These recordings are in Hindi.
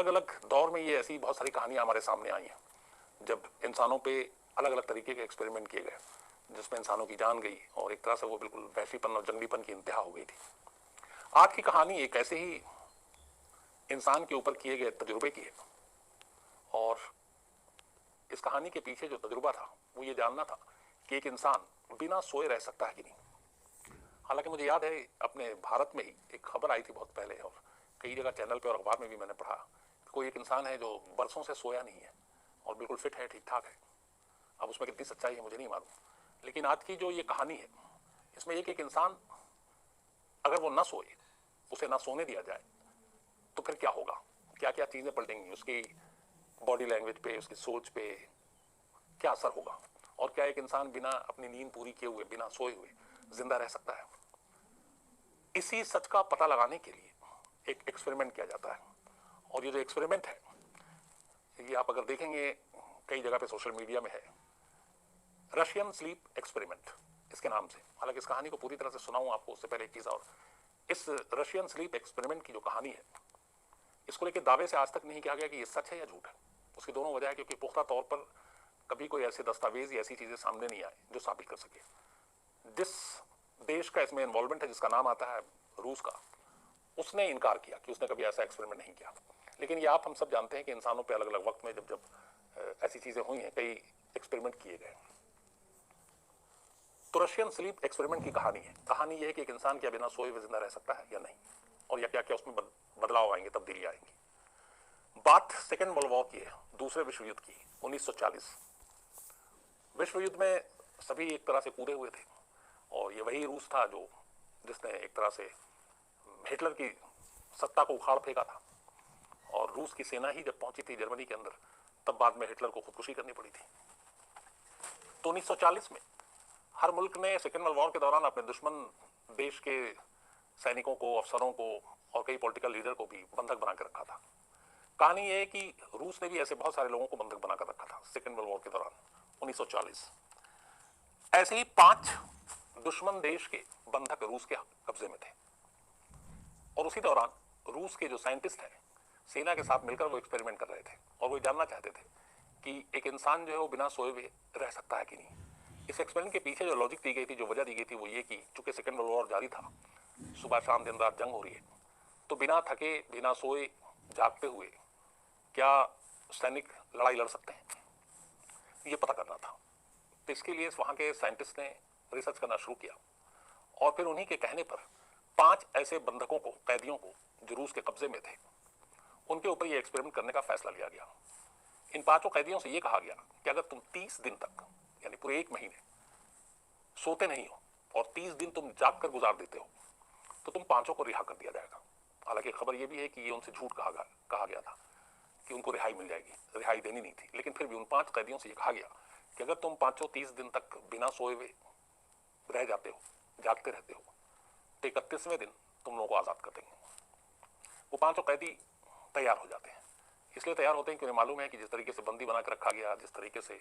अलग अलग दौर में ये ऐसी बहुत सारी कहानियां हमारे सामने आई हैं जब इंसानों पे अलग अलग तरीके के एक्सपेरिमेंट किए गए जिसमें इंसानों की जान गई और एक तरह से वो बिल्कुल वहशीपन और जंगलीपन की इंतहा हो गई थी। आज की कहानी एक ऐसे ही इंसान के ऊपर किए गए तजुर्बे की है और इस कहानी के पीछे जो तजुर्बा था वो ये जानना था कि एक इंसान बिना सोए रह सकता है कि नहीं। हालांकि मुझे याद है अपने भारत में ही एक खबर आई थी बहुत पहले और कई जगह चैनल पे और अखबार में भी मैंने पढ़ा कि कोई एक इंसान है जो बरसों से सोया नहीं है और बिल्कुल फिट है, ठीक ठाक है। अब उसमें कितनी सच्चाई है मुझे नहीं मालूम, लेकिन आज की जो ये कहानी है इसमें एक इंसान अगर वो ना सोए, उसे ना सोने दिया जाए तो फिर क्या होगा, क्या क्या चीजें पलटेंगी, उसकी बॉडी लैंग्वेज पे, उसकी सोच पे क्या असर होगा, और क्या एक इंसान बिना अपनी नींद पूरी किए हुए, बिना सोए हुए जिंदा रह सकता है। इसी सच का पता लगाने के लिए एक एक्सपेरिमेंट किया जाता है और ये जो एक्सपेरिमेंट है ये आप अगर देखेंगे कई जगह पे सोशल मीडिया में है, रशियन स्लीप एक्सपेरिमेंट इसके नाम से। हालांकि इस कहानी को पूरी तरह से सुनाऊं आपको उससे पहले एक चीज और, इस रशियन स्लीप एक्सपेरिमेंट की जो कहानी है इसको लेकर दावे से आज तक नहीं किया गया कि ये सच है या झूठ है। उसकी दोनों वजह है क्योंकि पुख्ता तौर पर कभी कोई ऐसे दस्तावेज या ऐसी चीजें सामने नहीं आए जो साबित कर सके। जिस देश का इसमें इन्वॉल्वमेंट है, जिसका नाम आता है रूस का, उसने इनकार किया कि उसने कभी ऐसा एक्सपेरिमेंट नहीं किया। लेकिन ये आप हम सब जानते हैं कि इंसानों पे अलग अलग वक्त में जब जब ऐसी चीजें हुई हैं, कई एक्सपेरिमेंट किए गए। तो रशियन स्लीप एक्सपेरिमेंट की कहानी है। कहानी यह है कि एक इंसान क्या बिना सोए हुए जिंदा रह सकता है या नहीं, और या क्या क्या उसमें बदलाव आएंगे, तब्दीली आएंगी। बात सेकेंड वर्ल्ड वॉर की है, दूसरे विश्व युद्ध की, 1940। विश्व युद्ध में सभी एक तरह से कूदे हुए थे और ये वही रूस था जो जिसने एक तरह से हिटलर की सत्ता को उखाड़ फेंका था। और रूस की सेना ही जब पहुंची थी जर्मनी के अंदर, तब बाद में हिटलर को खुदकुशी करनी पड़ी थी। तो 1940 में हर मुल्क ने सेकेंड वर्ल्ड वॉर के दौरान अपने दुश्मन देश के सैनिकों को, अफसरों को और कई पॉलिटिकल लीडर को भी बंधक बनाकर रखा था। कहानी यह है कि रूस ने भी ऐसे बहुत सारे लोगों को बंधक बनाकर रखा था सेकेंड वर्ल्ड वॉर के दौरान 1940। ऐसे ही 5 दुश्मन देश के बंधक रूस के कब्जे में थे और उसी दौरान रूस के जो साइंटिस्ट हैं सेना के साथ मिलकर वो एक्सपेरिमेंट कर रहे थे और वो जानना चाहते थे कि एक इंसान जो है वो बिना सोए हुए रह सकता है कि नहीं। इस एक्सपेरिमेंट के पीछे जो लॉजिक दी गई थी, जो वजह दी गई थी, वो ये कि चूंकि सेकेंड वर्ल्ड वॉर जारी था, सुबह शाम दिन रात जंग हो रही है, तो बिना थके, बिना सोए, जागते हुए क्या सैनिक लड़ाई लड़ सकते हैं, ये पता करना था। तो इसके लिए वहां के साइंटिस्ट ने रिसर्च करना शुरू किया और फिर उन्हीं के कहने पर 5 ऐसे बंधकों को, कैदियों को जो रूस के कब्जे में थे, उनके ऊपर ये एक्सपेरिमेंट करने का फैसला लिया गया। इन 5 कैदियों से ये कहा गया कि अगर तुम 30 दिन तक, यानी पूरे 1 महीने सोते नहीं हो और 30 दिन तुम जाग कर गुजार देते हो तो तुम 5 को रिहा कर दिया जाएगा। हालांकि खबर यह भी है कि ये उनसे झूठ कहा गया था कि उनको रिहाई मिल जाएगी, रिहाई देनी नहीं थी। लेकिन फिर भी उन 5 कैदियों से यह कहा गया कि अगर तुम 5 30 दिन तक बिना सोए हुए रह जाते हो, जागते रहते हो, तो 31वें दिन तुम लोगों को आजाद कर देंगे। वो 5 कैदी तैयार हो जाते हैं। इसलिए तैयार होते हैं कि उन्हें मालूम है कि जिस तरीके से बंदी बनाकर रखा गया, जिस तरीके से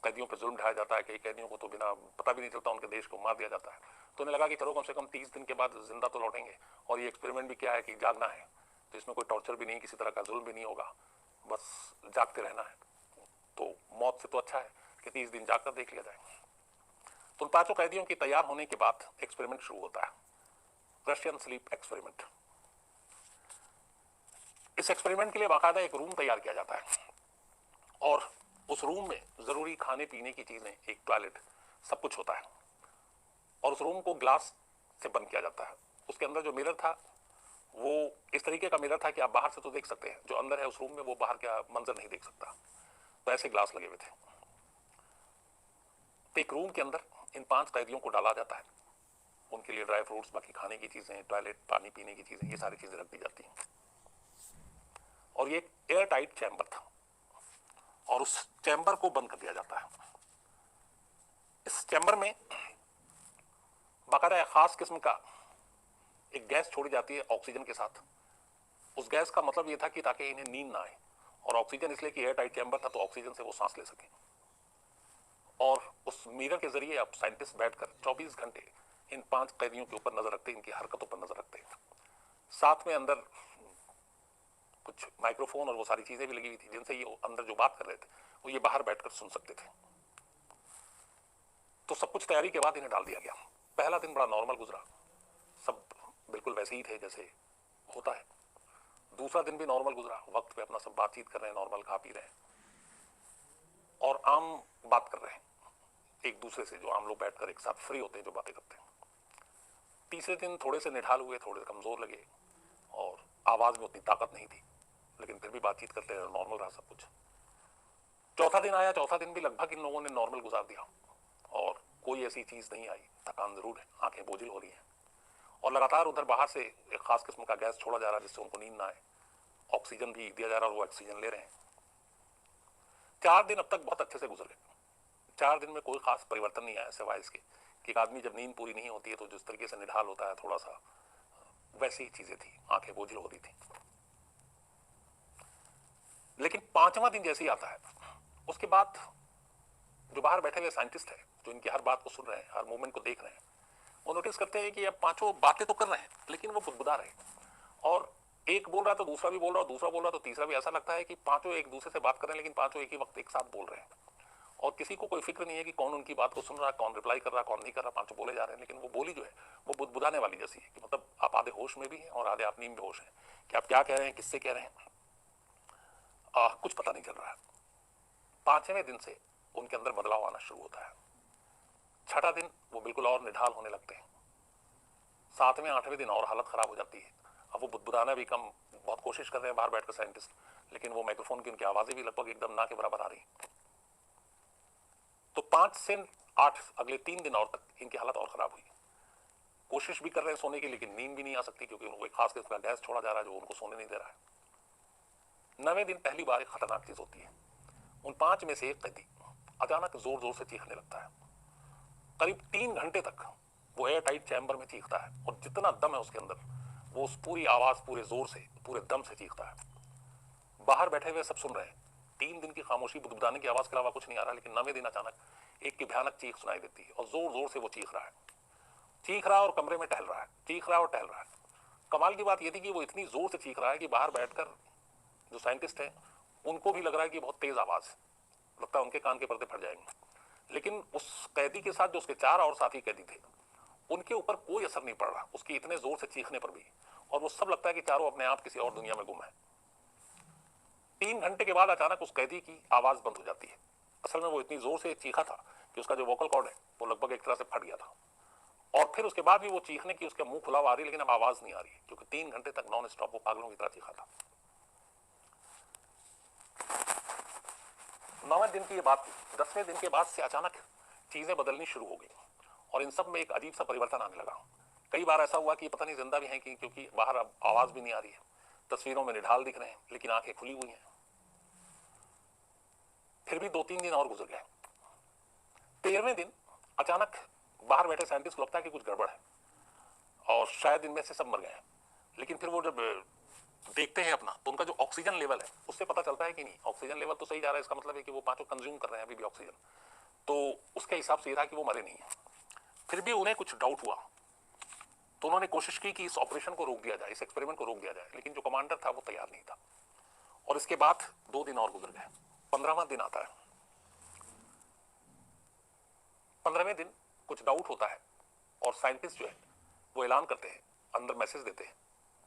कैदियों पर जुल्म ढाया जाता है, कई कैदियों को तो बिना पता भी नहीं चलता उनके देश को मार दिया जाता है, तो उन्हें लगा कि चलो कम से कम 30 दिन के बाद जिंदा तो लौटेंगे। और ये एक्सपेरिमेंट भी क्या है कि जागना है, तो इसमें कोई टॉर्चर भी नहीं, किसी तरह का जुल्म भी नहीं होगा, बस जागते रहना है। तो मौत से तो अच्छा है कि 30 दिन जाकर देख लिया जाए। तो उन 5 कैदियों के तैयार होने के बाद एक्सपेरिमेंट शुरू होता है, रशियन स्लीप एक्सपेरिमेंट। इस एक्सपेरिमेंट के लिए बाकायदा एक रूम तैयार किया जाता है और उस रूम में जरूरी खाने पीने की चीजें, एक टॉयलेट, सब कुछ होता है। और उस रूम को ग्लास से बंद किया जाता है। उसके अंदर जो मिरर था वो इस तरीके का मिरर था कि आप बाहर से तो देख सकते हैं, जो अंदर है उस रूम में वो बाहर का मंजर नहीं देख सकता, तो ऐसे ग्लास लगे हुए थे। तो एक रूम के अंदर इन 5 कैदियों को डाला जाता है, उनके लिए ड्राई फ्रूट्स, बाकी खाने की चीजें, टॉयलेट, पानी पीने की चीजें, ये सारी चीजें रख दी जाती हैं। और ये एक एयर टाइट चैम्बर था और उस चैम्बर को बंद कर दिया जाता है। इस चैम्बर में बाकायदा खास किस्म का एक गैस छोड़ी जाती है ऑक्सीजन के साथ। उस गैस का मतलब ये था कि ताकि इन्हें नींद ना आए, और ऑक्सीजन इसलिए कि एयर टाइट चैम्बर था तो ऑक्सीजन से वो सांस ले सके। और उस मिरर के जरिए अब साइंटिस्ट बैठकर 24 घंटे इन 5 कैदियों के ऊपर नजर रखते, इनकी हरकतों पर नजर रखते। साथ में अंदर कुछ माइक्रोफोन और वो सारी चीजें भी लगी हुई थी जिनसे ये अंदर जो बात कर रहे थे वो ये बाहर बैठकर सुन सकते थे। तो सब कुछ तैयारी के बाद इन्हें डाल दिया गया। पहला दिन बड़ा नॉर्मल गुजरा, सब बिल्कुल वैसे ही थे जैसे होता है। दूसरा दिन भी नॉर्मल गुजरा, वक्त पे अपना सब बातचीत कर रहे हैं, नॉर्मल खा पी रहे हैं और आम बात कर रहे हैं एक दूसरे से, जो आम लोग बैठकर एक साथ फ्री होते हैं जो बातें करते हैं। तीसरे दिन थोड़े से निढाल हुए, थोड़े कमजोर लगे और आवाज में उतनी ताकत नहीं थी, लेकिन फिर भी बातचीत करते रहे, नॉर्मल रहा सब कुछ। चौथा दिन आया, चौथा दिन भी लगभग इन लोगों ने नॉर्मल गुजार दिया और कोई ऐसी चीज नहीं आई। थकान जरूर है, आंखें बोझिल हो रही हैं और लगातार उधर बाहर से एक खास किस्म का गैस छोड़ा जा रहा है जिससे उनको नींद ना आए। ऑक्सीजन भी दिया जा रहा है और वो ऑक्सीजन ले रहे हैं। 4 दिन अब तक बहुत अच्छे से गुजर गए। 4 दिन में कोई खास परिवर्तन नहीं आया सिवाय इसके कि एक आदमी जब नींद पूरी नहीं होती है तो जिस तरीके से निढाल होता है थोड़ा सा, वैसी ही चीजें थी, आंखें बोझिल हो रही थी। लेकिन 5वां दिन जैसे ही आता है उसके बाद जो बाहर बैठे हुए साइंटिस्ट है जो इनकी हर बात को सुन रहे हैं, हर मूवमेंट को देख रहे हैं, वो नोटिस करते हैं कि अब पांचों बातें तो कर रहे हैं लेकिन वो बुदबुदा रहे हैं। और एक बोल रहा तो दूसरा भी बोल रहा, और दूसरा बोल रहा तो तीसरा भी। ऐसा लगता है कि पांचों एक दूसरे से बात कर रहे हैं लेकिन पांचों एक ही वक्त एक साथ बोल रहे हैं और किसी को कोई फिक्र नहीं है कि कौन उनकी बात को सुन रहा है, कौन रिप्लाई कर रहा है, कौन नहीं कर रहा। पांचों बोले जा रहे हैं लेकिन वो बोली जो है वो बुदबुदाने वाली जैसी है कि मतलब आप आधे होश में भी हैं और आधे आप नींद में होश हैं कि आप क्या कह रहे हैं, किससे कह रहे हैं, कुछ पता नहीं चल रहा है। 5वें दिन से उनके अंदर बदलाव आना शुरू होता है। 6ठा दिन वो बिल्कुल और निढाल होने लगते हैं। 7वें 8वें दिन और हालत खराब हो जाती है। अब वो बुदबुदाना भी कम, बहुत कोशिश कर रहे हैं बाहर बैठकर साइंटिस्ट, लेकिन वो माइक्रोफोन की उनकी आवाजें भी लगभग एकदम ना के बराबर आ रही। तो 5 से 8 अगले 3 दिन और तक इनकी हालत और खराब हुई। कोशिश भी कर रहे हैं सोने की लेकिन नींद भी नहीं आ सकती क्योंकि उनको एक खास किस्म का गैस छोड़ा जा रहा है जो उनको सोने नहीं दे रहा है। 9वें दिन पहली बार एक खतरनाक चीज होती है। उन 5 में से एक कैदी अचानक जोर जोर से चीखने लगता है। करीब 3 घंटे तक वो एयर टाइट चैम्बर में चीखता है और जितना दम है उसके अंदर वो उस पूरी आवाज पूरे जोर से पूरे दम से चीखता है। बाहर बैठे हुए सब सुन रहे हैं। 3 दिन की खामोशी, बुदबुदाने की आवाज के अलावा कुछ नहीं आ रहा, लेकिन 9वें दिन अचानक एक की भयानक चीख सुनाई देती है और जोर जोर से वो चीख रहा है, चीख रहा है और कमरे में टहल रहा है, चीख रहा है और टहल रहा है। कमाल की बात यह थी कि वो इतनी जोर से चीख रहा है कि बाहर बैठकर जो साइंटिस्ट है उनको भी लग रहा है कि बहुत तेज आवाज, लगता है उनके कान के पर्दे फट जाएंगे। लेकिन उस कैदी के साथ जो उसके 4 और साथी कैदी थे उनके ऊपर कोई असर नहीं पड़ रहा उसकी इतने जोर से चीखने पर भी, और वो सब लगता है कि चारों अपने आप किसी और दुनिया में गुम है। 3 घंटे के बाद अचानक उस कैदी की आवाज बंद हो जाती है। असल में वो इतनी जोर से चीखा था कि उसका जो वोकल कॉर्ड है वो लगभग एक तरह से फट गया था और फिर उसके बाद भी वो चीखने की उसका मुंह खुला हुआ आ रही, लेकिन अब आवाज नहीं आ रही क्योंकि 3 घंटे तक नॉन स्टॉप वो पागलों की तरह चीखा था। 9वें दिन की ये बात थी। 10वें दिन के बाद से अचानक चीजें बदलनी शुरू हो गई और इन सब में एक अजीब सा परिवर्तन आने लगा। कई बार ऐसा हुआ कि पता नहीं जिंदा भी हैं कि, क्योंकि बाहर अब आवाज भी नहीं आ रही है, तस्वीरों में निढाल दिख रहे हैं लेकिन आंखें खुली हुई हैं। फिर भी 2-3 दिन और गुजर गए। 13वें दिन अचानक बाहर बैठे साइंटिस्ट को लगता है कि कुछ गड़बड़ है और शायद इनमें से सब मर गए हैं। लेकिन फिर वो जब देखते हैं अपना तो उनका जो ऑक्सीजन लेवल है उससे पता चलता है कि नहीं, ऑक्सीजन लेवल तो सही जा रहा है, इसका मतलब है कि वो पांचों कंज्यूम कर रहे हैं अभी भी ऑक्सीजन। तो उसके हिसाब से ये था कि वो मरे नहीं है। फिर भी उन्हें कुछ डाउट हुआ तो उन्होंने कोशिश की कि इस ऑपरेशन को रोक दिया जाए, इस एक्सपेरिमेंट को रोक दिया जाए, लेकिन जो कमांडर था वो तैयार नहीं था। और इसके बाद 2 दिन और गुजर गए। 15वां दिन आता है। 15वें दिन कुछ डाउट होता है और साइंटिस्ट जो है वो ऐलान करते हैं, अंदर मैसेज देते हैं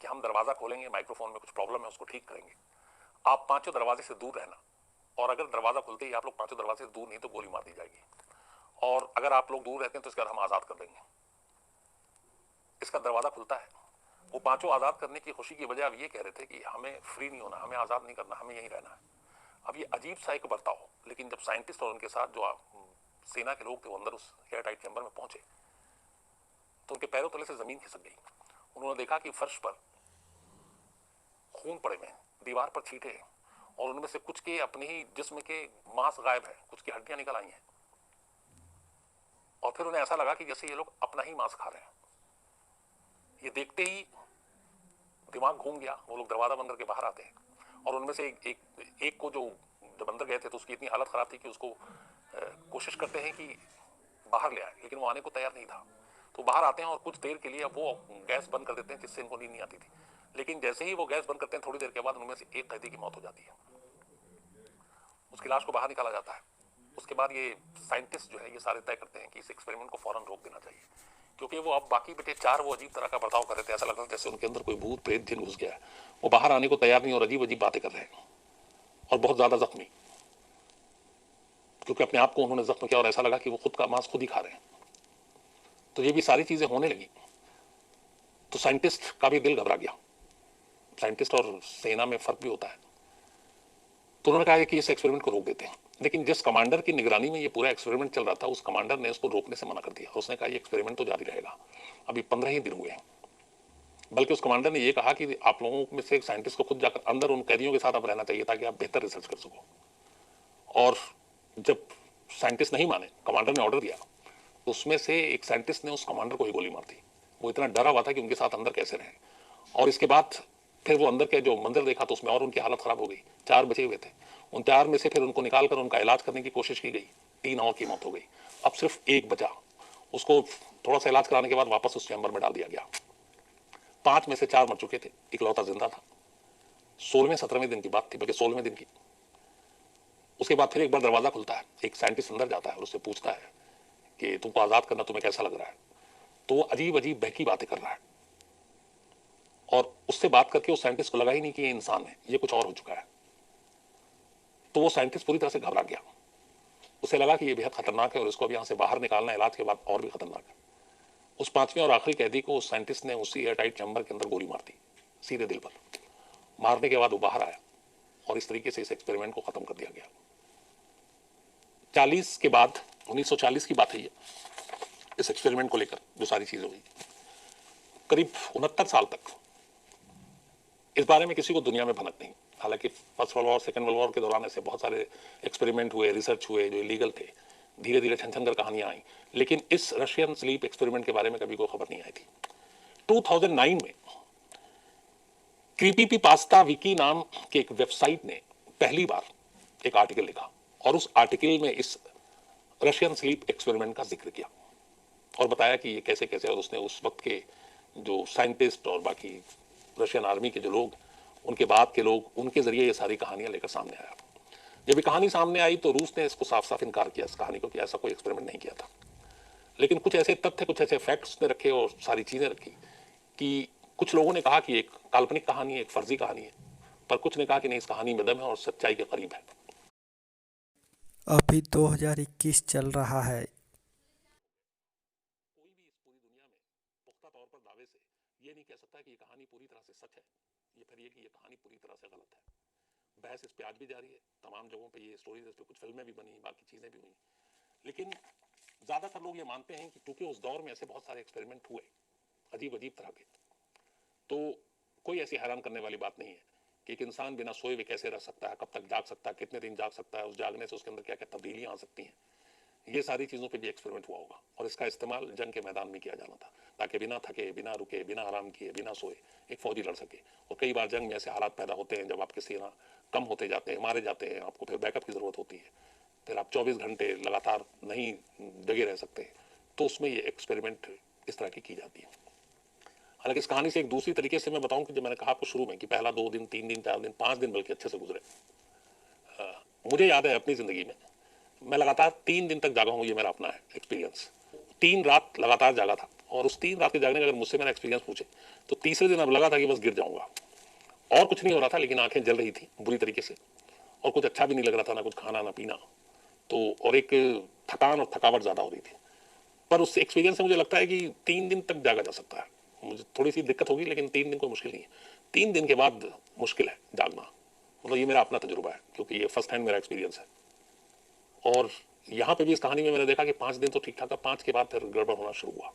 कि हम दरवाजा खोलेंगे, माइक्रोफोन में कुछ प्रॉब्लम है उसको ठीक करेंगे, आप पांचों दरवाजे से दूर रहना, और अगर दरवाजा खुलते ही आप लोग पांचों दरवाजे से दूर नहीं तो गोली मार दी जाएगी, और अगर आप लोग दूर रहते हैं तो इसके बाद हम आजाद कर देंगे। इसका दरवाजा खुलता है। वो पांचों आजाद करने की खुशी की वजह अब ये कह रहे थे कि हमें फ्री नहीं होना, हमें आजाद नहीं करना, हमें यहीं रहना है। अब ये अजीब सा एक बर्ताव, लेकिन जब साइंटिस्ट और उनके साथ जो सेना के लोग थे वो अंदर उस एयर टाइट चैम्बर में पहुंचे तो उनके पैरों तले से जमीन खिसक गई। उन्होंने देखा कि फर्श पर खून पड़े हुए, दीवार पर छींटे हैं और उनमें से कुछ के अपने ही जिस्म के मांस गायब है, कुछ की हड्डियां निकल आई हैं। और फिर उन्हें ऐसा लगा कि जैसे ये लोग अपना ही मांस खा रहे हैं। ये देखते ही दिमाग घूम गया। वो लोग दरवाजा बंद करके बाहर आते हैं और उनमें से एक को जो जब अंदर गए थे तो उसकी इतनी हालत खराब थी कि उसको कोशिश करते हैं कि बाहर ले आए, लेकिन वो आने को तैयार नहीं था। तो बाहर आते हैं और कुछ देर के लिए वो गैस बंद कर देते हैं जिससे इनको नींद नहीं आती थी। लेकिन जैसे ही वो गैस बंद करते हैं थोड़ी देर के बाद उनमें से एक कैदी की मौत हो जाती है, उसकी लाश को बाहर निकाला जाता है। उसके बाद ये साइंटिस्ट जो है ये सारे तय करते हैं कि इस एक्सपेरिमेंट को फौरन रोक देना चाहिए, क्योंकि वो अब बाकी बेटे चार वो अजीब तरह का बर्ताव कर रहे थे, ऐसा लग रहा था जैसे उनके अंदर कोई भूत प्रेत जिन घुस गया है। वो बाहर आने को तैयार नहीं और अजीब अजीब बातें कर रहे हैं और बहुत ज्यादा जख्मी, क्योंकि अपने आप को उन्होंने जख्म किया और ऐसा लगा कि वो खुद का मांस खुद ही खा रहे हैं। तो ये भी सारी चीजें होने लगी तो साइंटिस्ट का भी दिल घबरा गया। साइंटिस्ट और सेना में फर्क भी होता है। तो उन्होंने कहा कि इस एक्सपेरिमेंट को रोक देते हैं, लेकिन जिस कमांडर की निगरानी में ये पूरा एक्सपेरिमेंट चल रहा था उस कमांडर ने इसको रोकने से मना कर दिया। उसने कहा ये एक्सपेरिमेंट तो जारी रहेगा, अभी 15 ही दिन हुए हैं। बल्कि उस कमांडर ने यह कहा कि आप लोगों में से एक साइंटिस्ट को खुद जाकर अंदर उन कैदियों के साथ अब रहना चाहिए ताकि आप बेहतर रिसर्च कर सको। और जब साइंटिस्ट नहीं माने, कमांडर ने ऑर्डर दिया, तो उसमें से एक साइंटिस्ट ने उस कमांडर को ही गोली मार दी। वो इतना डरा हुआ था कि उनके साथ अंदर कैसे रहे। और इसके बाद फिर वो अंदर के जो मंदिर देखा तो उसमें और उनकी हालत खराब हो गई। 4 बचे हुए थे, उन 4 में से फिर उनको निकालकर उनका इलाज करने की कोशिश की गई, 3 और की मौत हो गई। अब सिर्फ एक बचा, उसको थोड़ा सा इलाज कराने के बाद वापस उस चैम्बर में डाल दिया गया। 5 में से 4 मर चुके थे, इकलौता जिंदा था। 16वें-17वें दिन की बात थी, बल्कि 16वें दिन की। उसके बाद फिर एक बार दरवाजा खुलता है, एक साइंटिस्ट अंदर जाता है और उससे पूछता है कि तुमको आजाद करना तुम्हें कैसा लग रहा है। तो वो अजीब अजीब बहकी बातें कर रहा है और उससे बात करके उस साइंटिस्ट को लगा ही नहीं कि ये इंसान है, ये कुछ और हो चुका है। तो वो साइंटिस्ट पूरी तरह से घबरा गया। उसे लगा कि ये बेहद खतरनाक है और इसको अब यहां से बाहर निकालना इलाज के बाद और भी खतरनाक है। उस 5वें और आखिरी कैदी को उस साइंटिस्ट ने उसी एयरटाइट चैम्बर के अंदर गोली मार दी, सीधे दिल पर। मारने के बाद वो बाहर आया और इस तरीके से इस एक्सपेरिमेंट को खत्म कर दिया गया। 40 के बाद, 1940 की बात है ये, इस एक्सपेरिमेंट को लेकर जो सारी चीजें हुई, करीब 69 साल तक इस बारे में किसी को दुनिया में भनक नहीं। हालांकि first world war, second world war के दौरान ऐसे बहुत सारे एक्सपेरिमेंट हुए, रिसर्च हुए जो इलीगल थे, धीरे धीरे छन छन कर कहानियां आई, लेकिन इस रशियन स्लीप एक्सपेरिमेंट के बारे में कभी कोई खबर नहीं आई थी। 2009 में क्रीपी पास्ता विकी नाम के एक वेबसाइट ने पहली बार एक आर्टिकल लिखा और उस आर्टिकल में इस रशियन स्लीप एक्सपेरिमेंट का जिक्र किया और बताया कि ये कैसे कैसे, और उसने उस वक्त के जो साइंटिस्ट और बाकी रशियन आर्मी के जो लोग, उनके बाद के लोग, उनके जरिए ये सारी कहानियां लेकर सामने आया। जब ये कहानी सामने आई तो रूस ने इसको साफ साफ इनकार किया, इस कहानी को, कि ऐसा कोई एक्सपेरिमेंट नहीं किया था। लेकिन कुछ ऐसे तथ्य, कुछ ऐसे फैक्ट्स ने रखे और सारी चीजें रखी कि कुछ लोगों ने कहा कि एक काल्पनिक कहानी है, एक फर्जी कहानी है, पर कुछ ने कहा कि नहीं, इस कहानी में दम है और सच्चाई के करीब है। अभी 2021 चल रहा है। कोई भी इस पूरी दुनिया में पुख्ता तौर पर दावे से ये नहीं कह सकता कि ये कहानी पूरी तरह से सच है, ये फिर ये कि ये कहानी पूरी तरह से गलत है। बहस इस पे आज भी जारी है, तमाम जगहों पे ये स्टोरीज, इस पे कुछ फिल्में भी बनी, बाकी चीजें भी हुई। लेकिन ज्यादातर लोग ये मानते हैं कि क्योंकि उस दौर में ऐसे बहुत सारे एक्सपेरिमेंट हुए अजीब अजीब तरह के, तो कोई ऐसी हैरान करने वाली बात नहीं है कि एक इंसान बिना सोए हुए कैसे रह सकता है, कब तक जाग सकता है, कितने दिन जाग सकता है, उस जागने से उसके अंदर क्या क्या तब्दीलियां आ सकती हैं। ये सारी चीज़ों पे भी एक्सपेरिमेंट हुआ होगा और इसका इस्तेमाल जंग के मैदान में किया जाना था, ताकि बिना थके, बिना रुके, बिना आराम किए, बिना सोए एक फौजी लड़ सके। और कई बार जंग में ऐसे हालात पैदा होते हैं जब आपके सेना कम होते जाते हैं, मारे जाते हैं, आपको फिर बैकअप की ज़रूरत होती है, फिर आप 24 घंटे लगातार नहीं जगे रह सकते, तो उसमें ये एक्सपेरिमेंट इस तरह की जाती है। हालांकि इस कहानी से एक दूसरी तरीके से मैं बताऊं कि जो मैंने कहा आपको शुरू में कि पहला 2 दिन, 3 दिन, 4 दिन, 5 दिन बल्कि अच्छे से गुजरे। मुझे याद है अपनी ज़िंदगी में मैं लगातार 3 दिन तक जागा हूँ, ये मेरा अपना है एक्सपीरियंस। 3 रात लगातार जागा था और उस 3 रात के जागने का अगर मुझसे मेरा एक्सपीरियंस पूछे तो तीसरे दिन अब लगा था कि बस गिर जाऊंगा। और कुछ नहीं हो रहा था, लेकिन आंखें जल रही थी बुरी तरीके से और कुछ अच्छा भी नहीं लग रहा था, ना कुछ खाना ना पीना, तो और एक थकान और थकावट ज़्यादा हो रही थी। पर उस एक्सपीरियंस से मुझे लगता है कि 3 दिन तक जागा जा सकता है। मुझे थोड़ी सी दिक्कत होगी, लेकिन 3 दिन कोई मुश्किल नहीं है। 3 दिन के बाद मुश्किल है जागना, मतलब ये मेरा अपना तजुर्बा है, क्योंकि ये फर्स्ट हैंड मेरा एक्सपीरियंस है। और यहाँ पे भी इस कहानी में मैंने देखा कि 5 दिन तो ठीक ठाक था, 5 के बाद फिर गड़बड़ होना शुरू हुआ।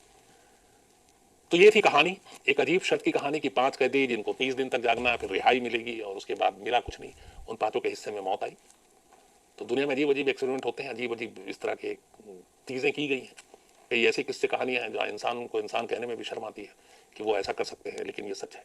तो ये थी कहानी, एक अजीब शर्त की कहानी कि 5 कैदी जिनको 30 दिन तक जागना है, फिर रिहाई मिलेगी, और उसके बाद मिला कुछ नहीं, उन 5 के हिस्से में मौत आई। तो दुनिया में अजीब अजीब एक्सपेरिमेंट होते हैं, अजीब अजीब इस तरह के चीज़ें की गई हैं। कई ऐसी किस्से कहानियां हैं जो इंसान को इंसान कहने में भी शर्म आती है कि वो ऐसा कर सकते हैं, लेकिन ये सच है।